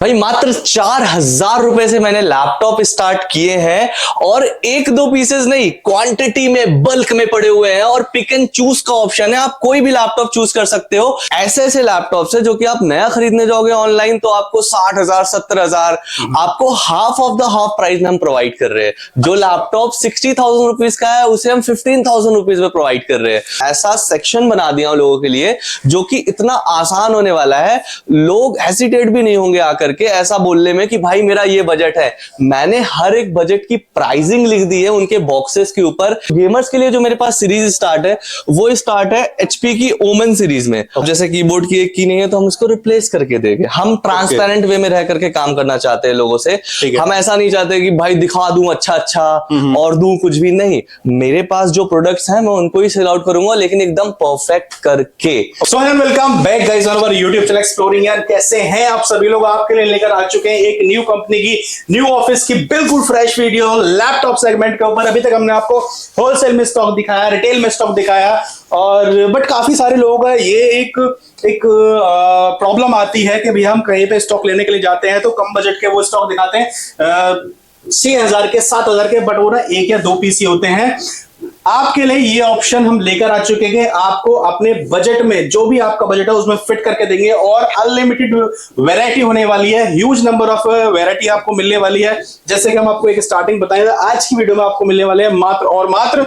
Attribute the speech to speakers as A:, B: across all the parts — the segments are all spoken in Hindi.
A: भाई मात्र 4,000 रुपए से मैंने लैपटॉप स्टार्ट किए हैं और एक दो पीसेस नहीं, क्वांटिटी में बल्क में पड़े हुए हैं और पिक एंड चूज का ऑप्शन है। आप कोई भी लैपटॉप चूज कर सकते हो। ऐसे ऐसे लैपटॉप्स है जो कि आप नया खरीदने जाओगे ऑनलाइन तो आपको 60,000 70,000 आपको half of the half price में हम प्रोवाइड कर रहे हैं। जो लैपटॉप 60,000 रुपीज का है उसे हम 15,000 रुपीज में प्रोवाइड कर रहे हैं। ऐसा सेक्शन बना दिया लोगों के लिए जो कि इतना आसान होने वाला है, लोग हेसिटेट भी नहीं होंगे आकर के ऐसा बोलने में कि भाई मेरा ये बजट है। मैंने हर एक बजट की प्राइसिंग लिख दी है उनके बॉक्सेस के ऊपर। गेमर्स के लिए जो मेरे पास सीरीज स्टार्ट है वो स्टार्ट है एचपी की ओमन सीरीज में। जैसे कीबोर्ड की एक की नहीं है तो हम उसको रिप्लेस करके देंगे। हम ट्रांसपेरेंट वे में रह करके काम करना चाहते हैं लोगों से। हम ऐसा नहीं चाहते कि भाई दिखा दूं अच्छा अच्छा और दूं कुछ भी नहीं। मेरे पास जो प्रोडक्ट्स हैं मैं उनको ही सेल आउट करूंगा, लेकिन एकदम परफेक्ट करके।
B: So welcome back guys on our YouTube channel exploring. यार कैसे हैं आप सभी लोग? आपके लिए लेकर आ चुके हैं एक न्यू कंपनी की, न्यू ऑफिस की बिल्कुल फ्रेश वीडियो लैपटॉप सेगमेंट के ऊपर। अभी तक हमने आपको होलसेल में स्टॉक दिखाया, रिटेल में स्टॉक दिखाया, और बट काफी सारे लोग हैं ये एक प्रॉब्लम आती है कि भैया हम कहीं पे स्टॉक लेने के लिए जाते हैं तो कम बजट के वो स्टॉक दिखाते हैं 6,000 के 7,000 के, बट वो ना एक या दो पीस ही होते हैं। आपके लिए ये ऑप्शन हम लेकर आ चुके हैं। आपको अपने बजट में जो भी आपका बजट है उसमें फिट करके देंगे और अनलिमिटेड वैरायटी होने वाली है। ह्यूज नंबर ऑफ वैरायटी आपको मिलने वाली है। जैसे कि हम आपको एक स्टार्टिंग बताएं, आज की वीडियो में आपको मिलने वाले हैं मात्र और मात्र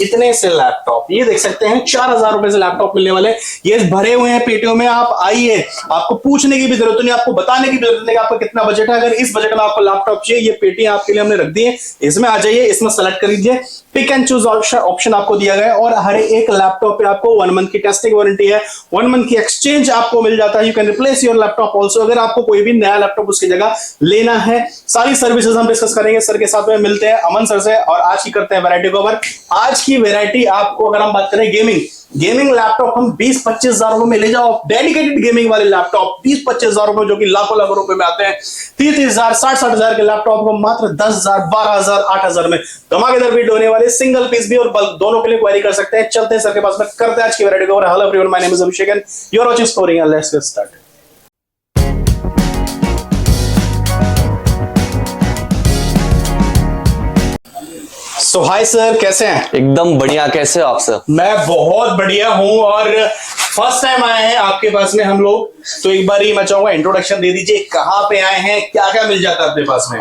B: इतने से लैपटॉप। ये देख सकते हैं 4,000 रुपए से लैपटॉप मिलने वाले। ये भरे हुए हैं पेटियों में। आप आइए, आपको पूछने की भी जरूरत नहीं, आपको बताने की भी जरूरत नहीं कि आपका कितना बजट है। अगर इस बजट में आपको लैपटॉप चाहिए, ये पेटियां आपके लिए हमने रख दी है। इसमें आ जाइए, इसमें सेलेक्ट कर लीजिए, पिक एंड चूज ऑप्शन आपको दिया गया है और हर एक लैपटॉप पे आपको 1 मंथ की टेस्टिंग वारंटी है, 1 मंथ की एक्सचेंज आपको मिल जाता है। You can replace your laptop also. अगर आपको कोई भी नया लैपटॉप उसकी जगह लेना है, सारी सर्विसेज हम डिस्कस करेंगे। सर के साथ में मिलते हैं अमन सर से और आज की करते हैं वैरायटी कवर। आज की वैरायटी आपको, अगर हम बात करें गेमिंग लैपटॉप, हम 20-25 हजार रुपए में ले जाओ। डेडिकेटेड गेमिंग वाले लैपटॉप 20-25 हजार रुपए जो कि लाखों लाखों रुपए में आते हैं। 30-30 हजार 60-60 हजार के लैपटॉप को मात्र 10,000 12,000 8,000 में धमाकेदार बीट होने वाले। सिंगल पीस भी और बल्क दोनों के लिए क्वेरी कर सकते हैं। चलते हैं सर के पास में, करते हैं आज की variety cover. Hello everyone, my name is Abhishek and you are watching exploring. Let's get started. तो हाय सर, कैसे हैं?
A: एकदम बढ़िया। कैसे हो आप सर?
B: मैं बहुत बढ़िया हूं और फर्स्ट टाइम आए हैं आपके पास में हम लोग, तो एक बार ही मैं चाहूंगा इंट्रोडक्शन दे दीजिए। कहां पे आए हैं, क्या क्या मिल जाता है अपने पास में?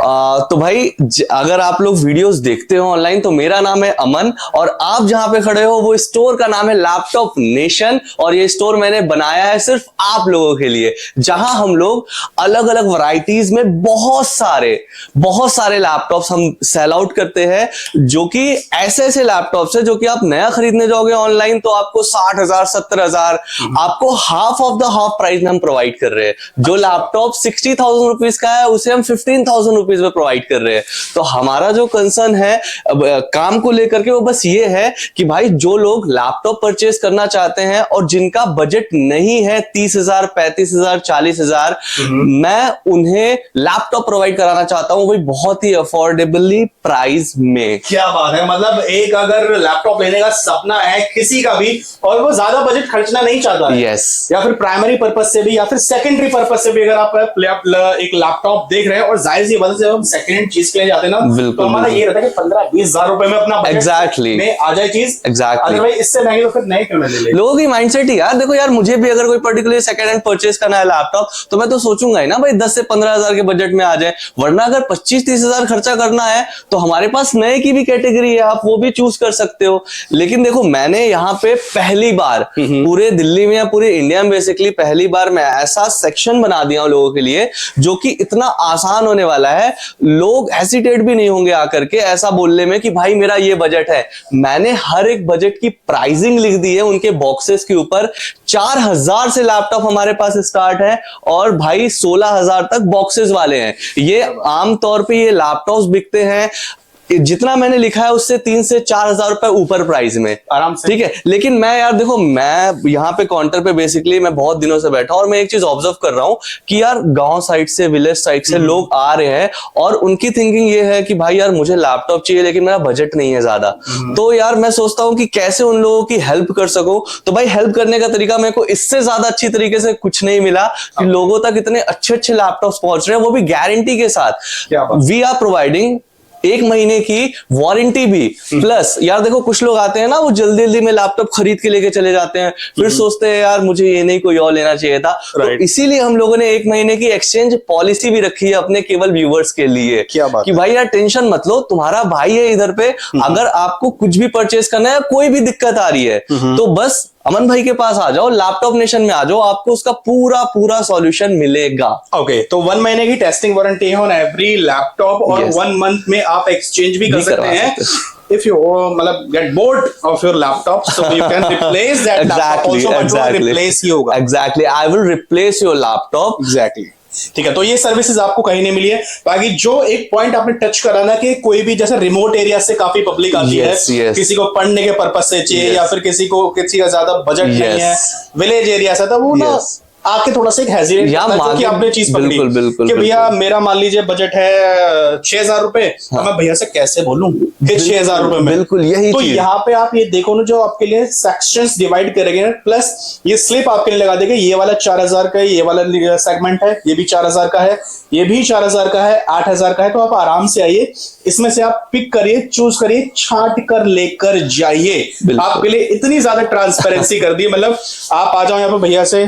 A: तो भाई अगर आप लोग वीडियोस देखते हो ऑनलाइन तो मेरा नाम है अमन और आप जहां पे खड़े हो वो स्टोर का नाम है लैपटॉप नेशन। और ये स्टोर मैंने बनाया है सिर्फ आप लोगों के लिए, जहां हम लोग अलग अलग वैरायटीज में बहुत सारे लैपटॉप्स हम सेल आउट करते हैं, जो कि ऐसे ऐसे लैपटॉप्स है जो कि आप नया खरीदने जाओगे ऑनलाइन तो आपको 60,000 70,000 आपको half of the half price में हम प्रोवाइड कर रहे हैं। जो लैपटॉप 60,000 रुपीज का है उसे हम 15,000 रुपीज में प्रोवाइड कर रहे हैं। तो हमारा जो कंसर्न है काम को लेकर के वो बस ये है कि भाई जो लोग लैपटॉप परचेज करना चाहते हैं और जिनका बजट नहीं है 30,000 35,000 40,000, मैं उन्हें लैपटॉप प्रोवाइड कराना चाहता हूं, वही बहुत ही अफोर्डेबली प्राइस में।
B: क्या बात है, मतलब एक अगर लैपटॉप लेने का सपना है किसी का भी और वो ज्यादा बजट खर्चना नहीं चाहता है,
A: यस,
B: या फिर प्राइमरी पर्पस से भी या फिर सेकेंडरी पर्पस से भी अगर आप एक लैपटॉप देख रहे हैं, और जाहिर सी बात है जब हम सेकंड हैंड चीज के लिए जाते हैं ना तो हमारा ये रहता है कि 15-20 हजार रुपए में अपना
A: एग्जैक्टली
B: में आ जाए चीज।
A: एग्जैक्टली
B: भाई इससे महंगे तो फिर नए क्यों ले ले।
A: लोगों की माइंडसेट ही यार देखो यार, मुझे भी अगर कोई पर्टिकुलर सेकंड हैंड परचेज करना है लैपटॉप तो मैं तो सोचूंगा ही ना भाई 10 से 15 हजार के बजट में आ जाए। वरना अगर 25-30 हजार खर्चा करना है तो हमारे पास नए की भी कैटेगरी है, आप वो भी चूज कर सकते हो। लेकिन देखो मैंने यहाँ पे पहली बार पूरे दिल्ली में या पूरे इंडिया में बेसिकली पहली बार मैं ऐसा सेक्शन बना दिया हूं लोगों के लिए जो कि इतना आसान होने वाला है, लोग हेसिटेट भी नहीं होंगे आकर के ऐसा बोलने में कि भाई मेरा ये बजट है। मैंने हर एक बजट की प्राइसिंग लिख दी है उनके बॉक्सेस के ऊपर। 4,000 से लैपटॉप हमारे पास स्टार्ट है और भाई 16,000 तक बॉक्सेस वाले हैं। ये आमतौर पे ये लैपटॉप्स बिकते हैं जितना मैंने लिखा है उससे 3 से 4 हजार रुपए ऊपर प्राइस में
B: आराम से।
A: ठीक है, लेकिन मैं यार देखो, मैं यहाँ पे काउंटर पे बेसिकली मैं बहुत दिनों से बैठा और मैं एक चीज ऑब्जर्व कर रहा हूँ कि यार गांव साइड से, विलेज साइड से लोग आ रहे हैं और उनकी थिंकिंग ये है कि भाई यार मुझे लैपटॉप चाहिए लेकिन मेरा बजट नहीं है ज्यादा। तो यार मैं सोचता हूँ कि कैसे उन लोगों की हेल्प कर सकूं। तो भाई हेल्प करने का तरीका मेरे को इससे ज्यादा अच्छी तरीके से कुछ नहीं मिला कि लोगों तक इतने अच्छे अच्छे लैपटॉप्स पहुंच रहे हैं, वो भी गारंटी के साथ। वी आर प्रोवाइडिंग 1 महीने की वारंटी भी, प्लस यार देखो कुछ लोग आते हैं ना, वो जल्दी जल्दी में लैपटॉप खरीद के लेके चले जाते हैं, फिर सोचते हैं यार मुझे ये नहीं कोई और लेना चाहिए था। तो इसीलिए हम लोगों ने 1 महीने की एक्सचेंज पॉलिसी भी रखी है अपने केवल व्यूवर्स के लिए।
B: क्या बात
A: कि भाई यार टेंशन मत लो, तुम्हारा भाई है इधर पे, अगर आपको कुछ भी परचेज करना है, कोई भी दिक्कत आ रही है तो बस अमन भाई के पास आ जाओ, लैपटॉप नेशन में आ जाओ, आपको उसका पूरा पूरा सॉल्यूशन मिलेगा।
B: ओके, तो 1 महीने की टेस्टिंग वारंटी है ऑन एवरी लैपटॉप और 1 मंथ में आप एक्सचेंज भी कर सकते हैं। If you मतलब get bored of your laptop, so you can replace that laptop also, but वो replace ही होगा।
A: Exactly, I will replace your laptop।
B: Exactly। ठीक है, तो ये सर्विसेज आपको कहीं नहीं मिली है। बाकी जो एक पॉइंट आपने टच करा ना कि कोई भी जैसे रिमोट एरिया से काफी पब्लिक आती है, किसी को पढ़ने के पर्पस से चाहिए या फिर किसी का ज्यादा बजट नहीं है, विलेज एरिया से, तो वो ना आके थोड़ा सा एक हेजिटेट करता है कि आपने चीज पकड़ी कि भैया मेरा मान लीजिए बजट है 6,000 रुपए, तो मैं भैया से कैसे बोलूं कि 6,000 रुपए में।
A: बिल्कुल यही
B: तो यहाँ पे आप ये देखो ना, जो आपके लिए सेक्शंस डिवाइड करेंगे, प्लस ये स्लिप आपके लिए लगा देंगे, ये वाला 4,000 का है, ये वाला सेगमेंट है, ये भी 4,000 का है, ये भी 4,000 का है, 8,000 का है। तो आप आराम से आइए, इसमें से आप पिक करिए, चूज करिए, छांट कर लेकर जाइए। आपके लिए इतनी ज्यादा ट्रांसपेरेंसी कर दी, मतलब आप आ जाओ यहाँ पे भैया से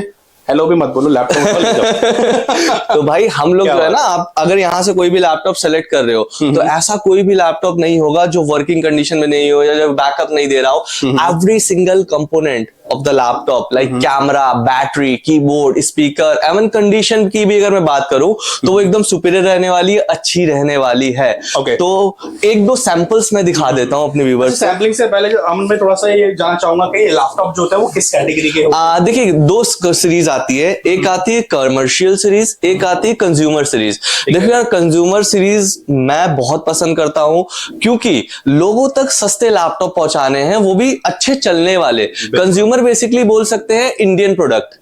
B: हेलो भी मत बोलो, लैपटॉप ले जाओ।
A: तो भाई हम लोग जो है ना, आप अगर यहाँ से कोई भी लैपटॉप सेलेक्ट कर रहे हो तो ऐसा कोई भी लैपटॉप नहीं होगा जो वर्किंग कंडीशन में नहीं हो या जो बैकअप नहीं दे रहा हो। Every single component of the laptop like camera, battery, keyboard, speaker, even condition की भी अगर मैं बात करूं तो वो एकदम सुपीरियर रहने वाली है, अच्छी रहने वाली है। तो 1-2 सैंपल्स मैं दिखा देता हूं अपने व्यूअर्स।
B: सैम्पलिंग से पहले जो अमन भाई थोड़ा सा ये जानना चाहूंगा कि ये लैपटॉप जो होता है वो किस कैटेगरी के होते हैं?
A: देखिए 2 सीरीज आती है, एक आती है कमर्शियल सीरीज, एक आती है कंज्यूमर सीरीज। देखिए यार कंज्यूमर सीरीज मैं बहुत पसंद करता हूं क्योंकि लोगों तक सस्ते लैपटॉप पहुंचाने हैं, वो भी अच्छे चलने वाले। कंज्यूमर बेसिकली बोल सकते हैं इंडियन प्रोडक्ट,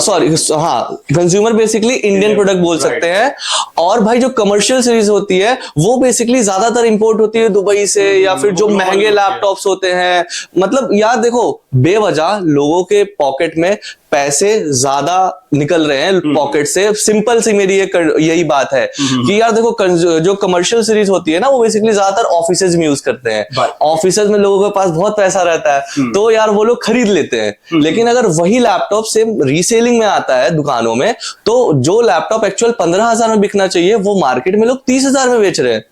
A: सॉरी हाँ, कंज्यूमर बेसिकली इंडियन प्रोडक्ट बोल सकते हैं। और भाई जो कमर्शियल सीरीज होती है वो बेसिकली ज्यादातर इंपोर्ट होती है दुबई से, या फिर जो महंगे लैपटॉप्स होते हैं। मतलब यार देखो, बेवजह लोगों के पॉकेट में पैसे ज्यादा निकल रहे हैं पॉकेट से। सिंपल सी मेरी यही बात है कि यार देखो जो कमर्शियल सीरीज होती है ना, वो बेसिकली ज्यादातर ऑफिसेज में यूज करते हैं। ऑफिसेज में लोगों के पास बहुत पैसा रहता है तो यार वो लोग खरीद लेते हैं। लेकिन अगर वही लैपटॉप सेम रीसेलिंग में आता है दुकानों में, तो जो लैपटॉप एक्चुअल 15,000 में बिकना चाहिए वो मार्केट में लोग 30,000 में बेच रहे हैं।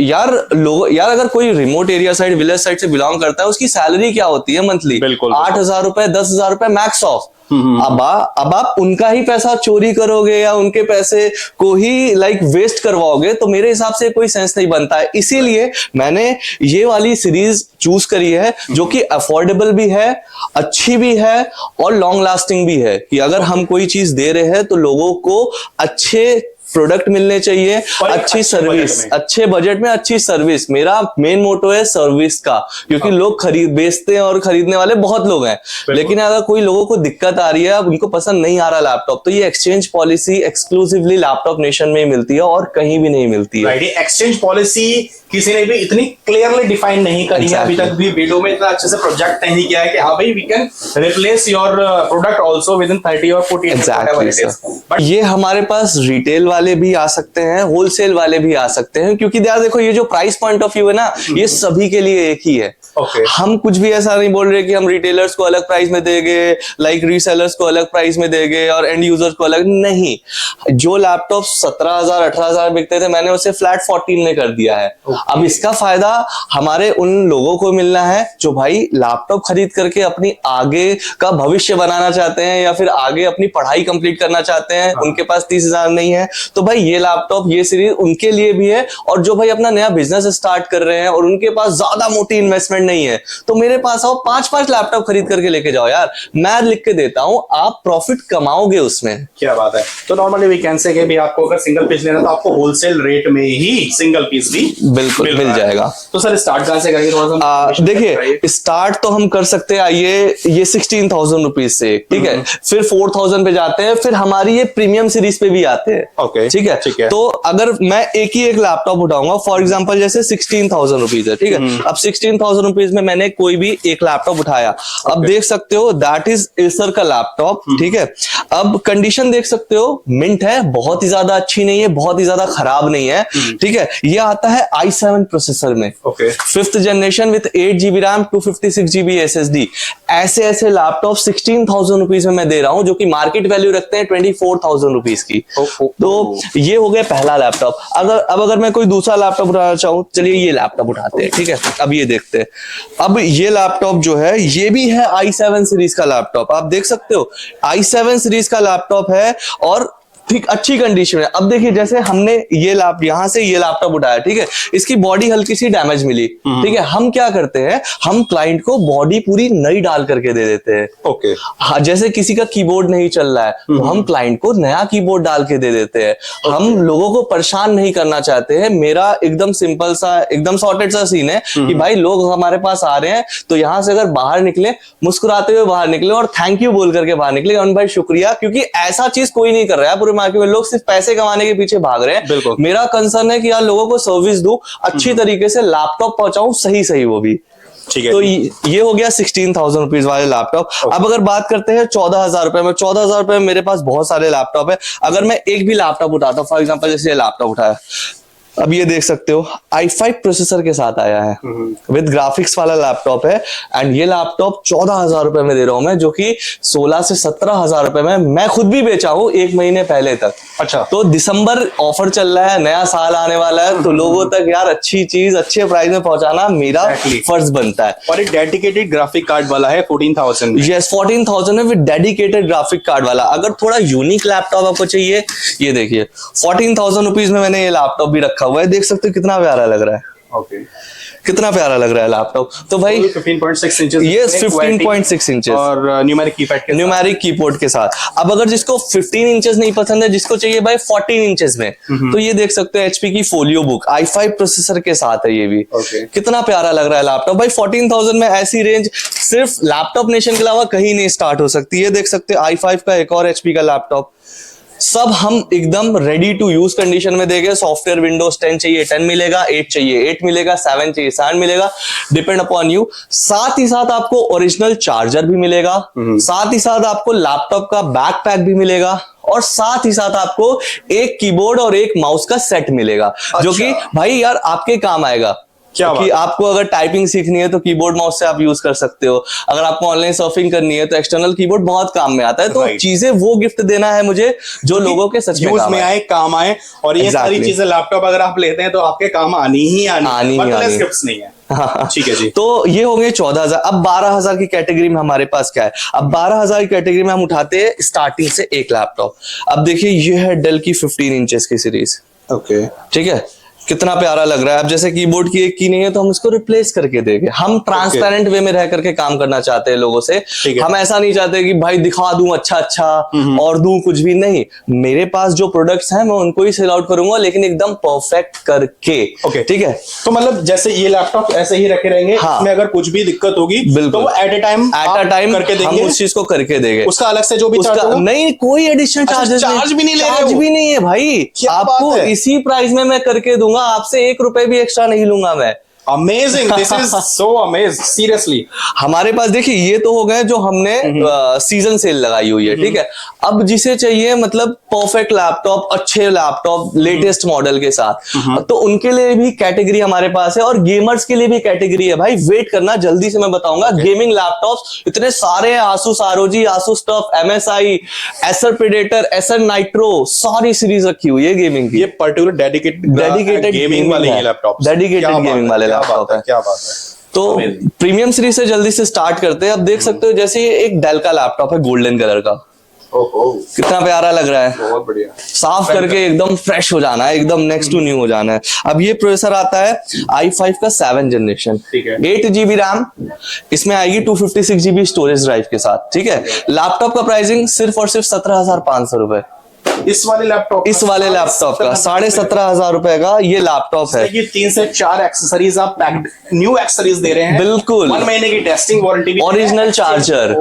A: यार अगर कोई remote area side, village side से बिलोंग करता है, उसकी सैलरी क्या होती है मंथली? 8,000 रुपए, 10,000 रुपए मैक्स ऑफ। अब आप उनका ही पैसा चोरी करोगे या उनके पैसे को ही वेस्ट करवाओगे तो मेरे हिसाब से कोई सेंस नहीं बनता है। इसीलिए मैंने ये वाली सीरीज चूज करी है जो कि अफोर्डेबल भी है, अच्छी भी है और लॉन्ग लास्टिंग भी है। कि अगर हम कोई चीज दे रहे हैं तो लोगों को अच्छे प्रोडक्ट मिलने चाहिए, अच्छी सर्विस, अच्छे बजट में अच्छी सर्विस। मेरा मेन मोटो है सर्विस का, क्योंकि लोग बेचते हैं और खरीदने वाले बहुत लोग हैं। लेकिन अगर कोई लोगों को दिक्कत आ रही है, उनको पसंद नहीं आ रहा लैपटॉप, तो ये exchange policy exclusively laptop nation में ही मिलती है और कहीं भी नहीं मिलती है।
B: एक्सचेंज पॉलिसी किसी ने भी इतनी क्लियरली डिफाइन नहीं करी है अभी तक भी, वीडियो में इतना अच्छे से प्रोजेक्ट नहीं किया है कि हाँ भाई we can replace your product also within 30 और 40
A: एग्जैक्टली। बट ये हमारे पास रिटेल वाले भी आ सकते हैं, होलसेल वाले भी आ सकते हैं, क्योंकि यार देखो ये जो प्राइस पॉइंट ऑफ व्यू है ना, ये सभी के लिए एक ही है। हम कुछ भी ऐसा नहीं बोल रहे कि हम रिटेलर्स को अलग प्राइस में देंगे, लाइक रीसेलर्स को अलग प्राइस में देंगे और एंड यूजर्स को अलग नहीं। जो लैपटॉप 17,000 18,000 बिकते थे, मैंने उसे फ्लैट 14 में कर दिया है। अब इसका फायदा हमारे उन लोगों को मिलना है जो भाई लैपटॉप खरीद करके अपनी आगे का भविष्य बनाना चाहते हैं या फिर आगे अपनी पढ़ाई कंप्लीट करना चाहते हैं। उनके पास 30,000 नहीं है तो भाई ये लैपटॉप, ये सीरीज उनके लिए भी है। और जो भाई अपना नया बिजनेस स्टार्ट कर रहे हैं और उनके पास ज्यादा मोटी इन्वेस्टमेंट नहीं है तो मेरे पास आओ, 5-5 लैपटॉप खरीद करके लेके जाओ यार, मैं लिख के देता हूं, आप प्रॉफिट कमाओगे उसमें।
B: क्या बात है। तो नॉर्मली वी कैन से कि भी आपको अगर सिंगल पीस लेना तो आपको होलसेल रेट में ही सिंगल पीस भी
A: बिल्कुल मिल जाएगा।
B: तो सर स्टार्ट कहां से करेंगे थोड़ा सा?
A: देखिए स्टार्ट तो हम कर सकते हैं ये 16,000 रुपीज से, ठीक है, फिर 4,000 पे जाते हैं, फिर हमारी ये प्रीमियम सीरीज पे भी आते हैं।
B: ओके,
A: ठीक है। तो अगर मैं एक लैपटॉप उठाऊंगा, फॉर एग्जांपल जैसे 16,000 रुपीज है, ठीक है, अब 16,000 रुपीज में मैंने कोई भी एक लैपटॉप उठाया, अब देख सकते हो दैट इज एसर का लैपटॉप, ठीक है। अब कंडीशन देख सकते हो, मिंट है, बहुत ही ज्यादा अच्छी नहीं है, बहुत ही ज्यादा खराब नहीं है, ठीक है। ये आता है i7 प्रोसेसर में,
B: okay,
A: 5th generation with 8 GB RAM, 256 GB SSD। ऐसे लैपटॉप 16,000 रुपीज में मैं दे रहा हूं, जो कि मार्केट वैल्यू रखते हैं 24,000 रुपीज की। तो ये हो गया पहला लैपटॉप। अगर मैं कोई दूसरा लैपटॉप उठाना चाहूं, चलिए ये लैपटॉप उठाते हैं, ठीक है। अब ये देखते हैं, अब ये लैपटॉप जो है ये भी है i7 सीरीज का लैपटॉप, आप देख सकते हो i7 सीरीज का लैपटॉप है और ठीक अच्छी कंडीशन है। अब देखिए जैसे हमने यहां से ये लैपटॉप उठाया, ठीक है, इसकी बॉडी हल्की सी डैमेज मिली, ठीक है, हम क्या करते हैं, हम क्लाइंट को बॉडी पूरी नई डाल करके दे देते हैं।
B: ओके,
A: हाँ, जैसे किसी का कीबोर्ड नहीं चल रहा है तो हम क्लाइंट को नया कीबोर्ड डाल के दे देते हैं। हम लोगों को परेशान नहीं करना चाहते हैं। मेरा एकदम सिंपल सा, एकदम सॉर्टेड सा सीन है कि भाई लोग हमारे पास आ रहे हैं तो यहां से अगर बाहर निकले, मुस्कुराते हुए बाहर निकले और थैंक यू बोल करके बाहर निकले, अरुण भाई शुक्रिया, क्योंकि ऐसा चीज कोई नहीं कर रहा है पूरे मार्केट में। लोग सिर्फ पैसे कमाने के पीछे भाग रहे हैं। मेरा कंसर्न है कि यार लोगों को सर्विस दूं, अच्छी तरीके से लैपटॉप पहुंचाऊं, सही वो भी,
B: ठीक है।
A: तो ये हो गया 16,000 रुपीज वाले लैपटॉप। अब अगर बात करते हैं 14,000 रुपए में, 14,000 रुपए में मेरे पास बहुत सारे लैपटॉप है। अगर मैं एक भी लैपटॉप उठाता हूं, फॉर एग्जांपल जैसे ये लैपटॉप उठाया, अब ये देख सकते हो i5 प्रोसेसर के साथ आया है, विद ग्राफिक्स वाला लैपटॉप है, एंड ये लैपटॉप 14,000 रुपए में दे रहा हूं मैं, जो कि 16 से 17,000 रुपए में मैं खुद भी बेचा हूं 1 महीने पहले तक।
B: अच्छा,
A: तो दिसंबर ऑफर चल रहा है, नया साल आने वाला है, तो लोगों तक यार अच्छी चीज अच्छे प्राइस में पहुंचाना मेरा फर्ज बनता है।
B: और एक डेडिकेटेड ग्राफिक कार्ड वाला है 14,000।
A: यस, 14,000 है विद डेडिकेटेड ग्राफिक कार्ड वाला। अगर थोड़ा यूनिक लैपटॉप आपको चाहिए, ये देखिए 14,000 रुपीज में मैंने ये लैपटॉप भी रखा हुआ है, देख सकते हो कितना प्यारा लग रहा है।
B: ओके,
A: कितना प्यारा लग रहा है लैपटॉप। तो भाई
B: 15.6 इंचेस,
A: यस 15.6 इंचेस
B: और न्यूमेरिक
A: कीबोर्ड के साथ। अब अगर जिसको 15 इंचेस नहीं पसंद है, जिसको चाहिए भाई 14 इंचेस में, तो ये देख सकते हो एचपी की फोलियो बुक i5 प्रोसेसर के साथ है ये भी। कितना प्यारा लग रहा है लैपटॉप भाई। 14,000 में ऐसी रेंज सिर्फ लैपटॉप नेशन के अलावा कहीं नहीं स्टार्ट हो सकती है। देख सकते हो i5 का एक और एचपी का लैपटॉप, सब हम एकदम रेडी टू यूज कंडीशन में देंगे। सॉफ्टवेयर विंडोज 10 चाहिए 10 मिलेगा, 8 चाहिए 8 मिलेगा, 7 चाहिए 7 मिलेगा, डिपेंड अपॉन यू। साथ ही साथ आपको ओरिजिनल चार्जर भी मिलेगा, साथ ही साथ आपको लैपटॉप का बैक पैक भी मिलेगा, और साथ ही साथ आपको एक कीबोर्ड और एक माउस का सेट मिलेगा। जो कि भाई यार आपके काम आएगा। कि आपको अगर टाइपिंग सीखनी है तो कीबोर्ड माउस से आप यूज कर सकते हो, अगर आपको ऑनलाइन सर्फिंग करनी है तो एक्सटर्नल कीबोर्ड बहुत काम में आता है। तो चीजें वो गिफ्ट देना है मुझे जो लोगों के सच में
B: यूज में आए, काम आए। और ये सारी चीजें लैपटॉप अगर आप लेते हैं तो आपके काम आनी ही आनी नहीं है। ठीक है जी।
A: तो ये हो गए 14,000। अब 12,000 की कैटेगरी में हमारे पास क्या है? अब 12,000 की कैटेगरी में हम उठाते हैं स्टार्टिंग से एक लैपटॉप। अब देखिए ये है डेल की 15 इंचेस की सीरीज।
B: ओके,
A: ठीक है, कितना प्यारा लग रहा है। अब जैसे कीबोर्ड की एक की नहीं है तो हम उसको रिप्लेस करके देंगे। हम ट्रांसपेरेंट वे में रह करके काम करना चाहते हैं लोगों से। हम ऐसा नहीं चाहते कि भाई दिखा दूं अच्छा और दूं कुछ भी नहीं। मेरे पास जो प्रोडक्ट्स हैं मैं उनको ही सेल आउट करूंगा, लेकिन एकदम परफेक्ट करके। ठीक है,
B: तो मतलब जैसे ये लैपटॉप ऐसे ही रखे रहेंगे, इसमें अगर कुछ भी दिक्कत होगी तो वो एट अ टाइम करके देंगे,
A: हम उस चीज को करके देंगे।
B: उसका अलग से जो भी चार्ज होगा
A: नहीं, कोई एडिशनल चार्ज भी नहीं ले रहे हो। चार्ज भी नहीं है भाई, आपको इसी प्राइस में मैं करके दूंगा, आपसे 1 रुपए भी एक्स्ट्रा नहीं लूंगा मैं।
B: Amazing, this is so amazing, seriously.
A: हमारे पास देखिए ये तो हो गए जो हमने सीजन सेल लगाई हुई है। ठीक है, अब जिसे चाहिए मतलब परफेक्ट लैपटॉप, अच्छे लैपटॉप लेटेस्ट मॉडल के साथ, तो उनके लिए भी कैटेगरी हमारे पास है, और गेमर्स के लिए भी कैटेगरी है। भाई वेट करना, जल्दी से मैं बताऊंगा। गेमिंग लैपटॉप्स इतने सारे हैं, Asus ROG, Asus tough, MSI, Acer predator, Acer nitro, सारी सीरीज रखी हुई है गेमिंग की।
B: ये पर्टिकुलर डेडिकेटेड गेमिंग वाले लैपटॉप,
A: डेडिकेटेड गेमिंग वाले लैपटॉप है।
B: क्या बात है।
A: तो प्रीमियम सीरीज से जल्दी से स्टार्ट करते हैं। अब देख सकते हो जैसे ये एक डेल का लैपटॉप है गोल्डन कलर का।
B: ओहो,
A: कितना प्यारा लग रहा है,
B: बहुत बढ़िया।
A: साफ करके एकदम फ्रेश हो जाना है, एकदम नेक्स्ट टू न्यू हो जाना है। अब ये प्रोसेसर आता है i5 का 7 जनरेशन,
B: ठीक है।
A: 8 GB रैम, इसमें आएगी 256 GB स्टोरेज ड्राइव के साथ, ठीक है। लैपटॉप का प्राइसिंग सिर्फ और सिर्फ 17,500 रुपए।
B: इस वाले लैपटॉप
A: का 17,500 रुपए का ये लैपटॉप है।
B: 3 से 4 एक्सेसरीज आप पैक्ड न्यू एक्सेसरीज दे रहे हैं,
A: बिल्कुल।
B: 1 महीने की टेस्टिंग वारंटी भी,
A: ओरिजिनल चार्जर,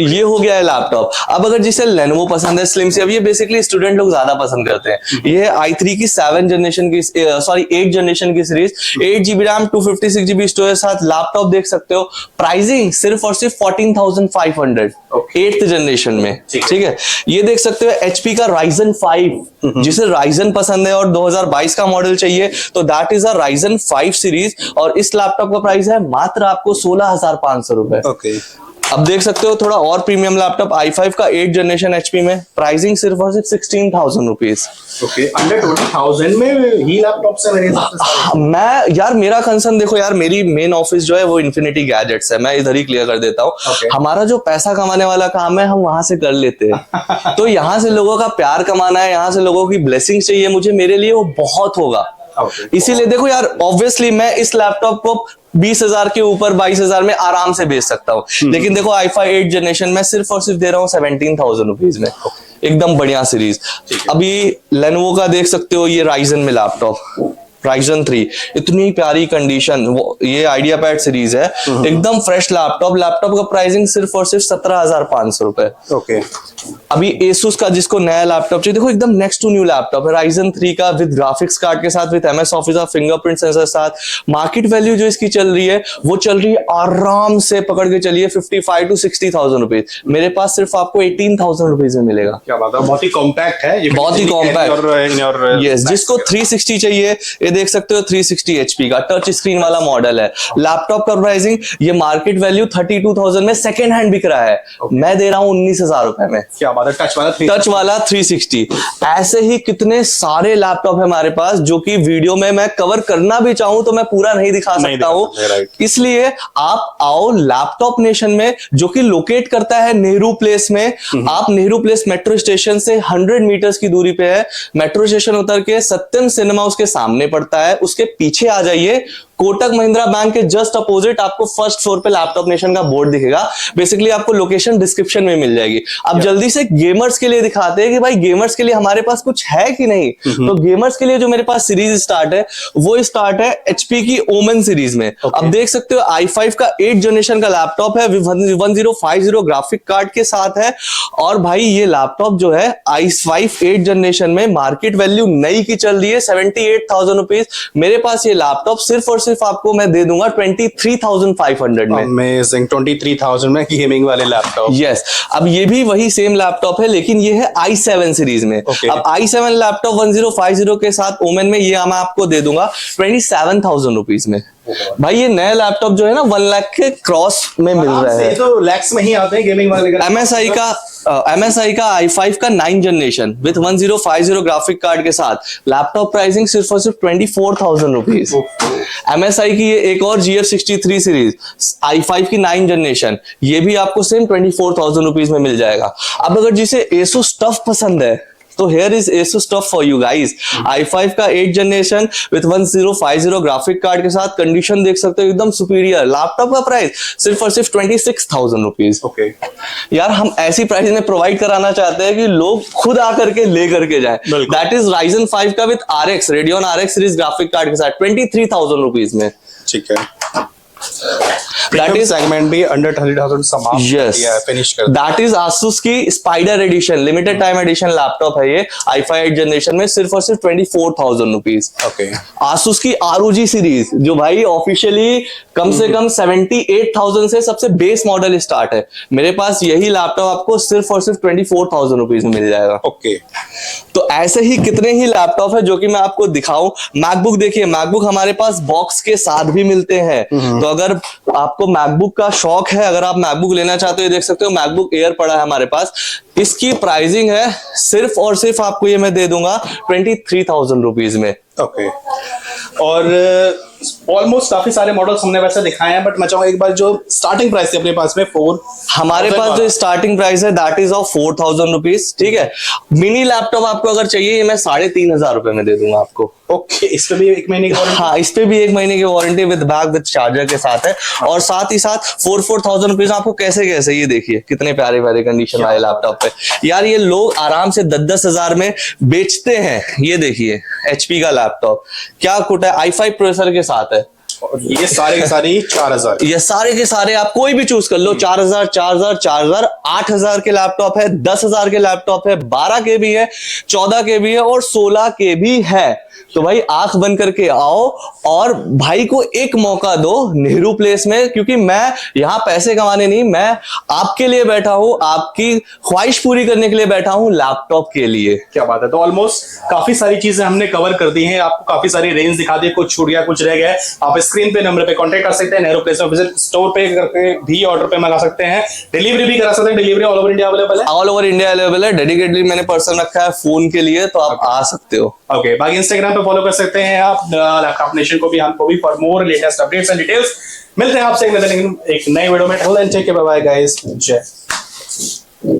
A: ये हो गया है लैपटॉप। अब अगर जिसे लेनोवो पसंद है स्लिम से, अब ये बेसिकली स्टूडेंट लोग ज्यादा पसंद करते हैं। ये i3 की 7 जनरेशन की 8 जनरेशन की series, 8 GB RAM, 256 GB storage साथ लैपटॉप देख सकते हो। प्राइसिंग सिर्फ और सिर्फ 14,500 8th जनरेशन में, ठीक है। ये देख सकते हो HP का Ryzen 5, जिसे Ryzen पसंद है और 2022 का मॉडल चाहिए तो that is a Ryzen 5 series, और इस लैपटॉप का प्राइस है मात्र आपको 16,500 रुपए।
B: ओके।
A: अब देख सकते हो थोड़ा और प्रीमियम लैपटॉप i5 का 8 जनरेशन HP में, प्राइसिंग सिर्फ और सिर्फ 16,000 रुपीज।
B: ओके, अंडर 20,000 में ही लैपटॉप से मेरे हिसाब से।
A: मैं यार, मेरा कंसर्न देखो यार, मेरी मेन ऑफिस जो है वो इन्फिनिटी गैजेट्स है, मैं इधर ही क्लियर कर देता हूँ। हमारा जो पैसा कमाने वाला काम है हम वहां से कर लेते हैं। तो यहाँ से लोगों का प्यार कमाना है, यहाँ से लोगों की ब्लेसिंग चाहिए मुझे, मेरे लिए वो बहुत होगा। इसीलिए देखो यार, ऑब्वियसली मैं इस लैपटॉप को 20,000 के ऊपर 22,000 में आराम से बेच सकता हूँ, लेकिन देखो i5 8 जनरेशन में सिर्फ और सिर्फ दे रहा हूँ 17,000 रुपीज में, एकदम बढ़िया सीरीज। अभी लेनोवो का देख सकते हो ये Ryzen में लैपटॉप, Ryzen 3, इतनी प्यारी कंडीशन, ये आइडिया पैड सीरीज है, एकदम फ्रेश लैपटॉप। लैपटॉप का प्राइसिंग सिर्फ और सिर्फ 17,500 रुपए।
B: ओके।
A: अभी Asus का जिसको नया लैपटॉप चाहिए, देखो एकदम नेक्स्ट टू न्यू लैपटॉप है, Ryzen 3 का विद ग्राफिक्स कार्ड के साथ, विद MS ऑफिस और फिंगरप्रिंट सेंसर साथ। मार्केट वैल्यू जो इसकी चल रही है वो चल रही है आराम से पकड़ के चलिए 55 to 60,000 रुपीज। मेरे पास सिर्फ आपको 18,000 रुपीज में मिलेगा।
B: क्या बात है, बहुत ही कॉम्पैक्ट है,
A: बहुत ही कॉम्पैक्ट। यस, जिसको 360 चाहिए ये देख सकते हो 360 HP का टच स्क्रीन वाला मॉडल है। लैपटॉप का प्राइसिंग ये मार्केट वैल्यू 32,000 में सेकंड हैंड बिक रहा है, मैं दे रहा हूँ 19,000 रुपए में।
B: क्या बात है, टच वाला 360।
A: ऐसे ही कितने सारे लैपटॉप है हमारे पास जो कि वीडियो में मैं कवर करना भी चाहूं तो मैं पूरा नहीं दिखा सकता हूं। इसलिए आप आओ लैपटॉप नेशन में, जो कि लोकेट करता है नेहरू प्लेस में। आप नेहरू प्लेस मेट्रो स्टेशन से 100 मीटर्स की दूरी पे है। मेट्रो स्टेशन उतर के सत्यम सिनेमा उसके सामने पड़ता है, उसके पीछे आ जाइए, कोटक महिंद्रा बैंक के जस्ट अपोजिट आपको फर्स्ट फ्लोर पे लैपटॉप नेशन का बोर्ड दिखेगा। बेसिकली आपको लोकेशन डिस्क्रिप्शन में मिल जाएगी। अब जल्दी से गेमर्स के लिए दिखाते हैं कि भाई गेमर्स के लिए हमारे पास कुछ है कि नहीं। तो गेमर्स के लिए जो मेरे पास सीरीज स्टार्ट है वो स्टार्ट है HP की ओमेन सीरीज में। अब देख सकते हो i5 का 8 जनरेशन का लैपटॉप है, 1050 ग्राफिक कार्ड के साथ है। और भाई ये लैपटॉप जो है i5 8 जनरेशन में मार्केट वैल्यू नई की चल रही है 78,000 रुपीज। मेरे पास ये लैपटॉप सिर्फ और सिर्फ आपको मैं दे दूंगा 23,500 में।
B: अमेजिंग, 23,000 में गेमिंग वाले लैपटॉप।
A: यस, अब ये भी वही सेम लैपटॉप है लेकिन ये है i7 सीरीज में। अब i7 लैपटॉप 1050 के साथ ओमेन में ये मैं आपको दे दूंगा 27,000 रुपीज में। भाई ये नया लैपटॉप जो है ना 1 लाख के क्रॉस में मिल रहा है।
B: तो लैक्स में ही आते हैं गेमिंग वाले।
A: MSI का i5 का 9 जनरेशन विद 1050 ग्राफिक कार्ड के साथ लैपटॉप प्राइसिंग सिर्फ और सिर्फ 24,000 रुपीज। MSI की ये एक और GF63 सीरीज i5 की 9 जनरेशन, ये भी आपको सेम 24,000 रुपीज में मिल जाएगा। अब अगर जिसे ASUS टफ पसंद है तो here is ASUS TUF for you guys। i5 का 8 जनरेशन विद 1050 ग्राफिक कार्ड के साथ, कंडीशन देख सकते हो एकदम सुपीरियर। लैपटॉप का प्राइस सिर्फ और सिर्फ 26,000 रुपीज।
B: ओके
A: यार, हम ऐसी प्राइस में प्रोवाइड कराना चाहते हैं कि लोग खुद आकर के ले करके जाए। दैट इज Ryzen 5 का with RX Radeon RX series graphic card के साथ 23,000 रुपीज में।
B: ठीक है, दैट इज सेगमेंट भी अंडर 30,000 समाप्त किया है, फिनिश कर दिया।
A: दैट इज Asus की spider edition limited time edition laptop है ये i5 8 जनरेशन में सिर्फ और सिर्फ 24,000 रुपीज।
B: ओके,
A: Asus की ROG सीरीज जो भाई ऑफिशियली कम से कम 78,000 से सबसे बेस मॉडल स्टार्ट है। मेरे पास यही लैपटॉप आपको सिर्फ और सिर्फ 24,000 रुपीज में मिल जाएगा।
B: ओके,
A: तो ऐसे ही कितने ही लैपटॉप है जो कि मैं आपको दिखाऊं। मैकबुक देखिए, मैकबुक हमारे पास बॉक्स के साथ भी मिलते हैं। तो अगर आपको मैकबुक का शौक है, अगर आप मैकबुक लेना चाहते हो, देख सकते हो मैकबुक एयर पड़ा है हमारे पास। इसकी प्राइसिंग है सिर्फ और सिर्फ आपको ये मैं दे दूंगा 23,000 रुपीज में।
B: ओके, और ऑलमोस्ट काफी सारे मॉडल्स हमने वैसे दिखाए हैं, बट मैं चाहूंगा एक बार जो स्टार्टिंग प्राइस थी अपने पास में
A: हमारे पास जो स्टार्टिंग प्राइस है दैट इज ऑफ 4000 रुपीज, ठीक है। मिनी लैपटॉप आपको अगर चाहिए ये मैं 3500 रुपए में दे दूंगा आपको।
B: ओके, इस पे भी 1 महीने की वारंटी?
A: हाँ, इस पे भी 1 महीने की warranty with bag with charger के साथ है। और साथ ही साथ 4000 रुपीज आपको कैसे कैसे, ये देखिए कितने प्यारे प्यारे कंडीशन वाले लैपटॉप पे यार, ये लोग आराम से 10-10 हजार में बेचते हैं। ये देखिए HP का लैपटॉप क्या कुट है, i5 प्रोसेसर के साथ है।
B: और ये सारे के सारे 4000,
A: ये सारे के सारे आप कोई भी चूज कर लो, 4000, 4000, 8000 के लैपटॉप है, 10,000 के लैपटॉप है, 12 के भी है, 14 के भी है और 16 के भी है। तो भाई आंख बंद करके आओ और भाई को एक मौका दो नेहरू प्लेस में, क्योंकि मैं यहाँ पैसे कमाने नहीं, मैं आपके लिए बैठा हूं, आपकी ख्वाहिश पूरी करने के लिए बैठा हूं, लैपटॉप के लिए।
B: क्या बात है। तो ऑलमोस्ट काफी सारी चीजें हमने कवर कर दी हैं, आपको काफी सारी रेंज दिखा दी, कुछ छूट गया कुछ रह गया। आप स्क्रीन पे नंबर पे कांटेक्ट कर सकते हैं, नेहरू प्लेस में विजिट स्टोर पे करके भी ऑर्डर पे मंगा सकते हैं, डिलीवरी भी करा सकते हैं। Delivery all over India available है?
A: ऑल ओवर इंडिया अवेलेबल है। डेडिकेटली मैंने पर्सन रखा है फोन के लिए, तो आप आ सकते हो।
B: ओके, बाकी इंस्टाग्राम पे फॉलो कर सकते हैं आप लैपटॉप नेशन को भी, हमको भी, for more latest updates and details. मिलते हैं आपसे एक नए वीडियो में। Till then take care, bye bye guys, जय।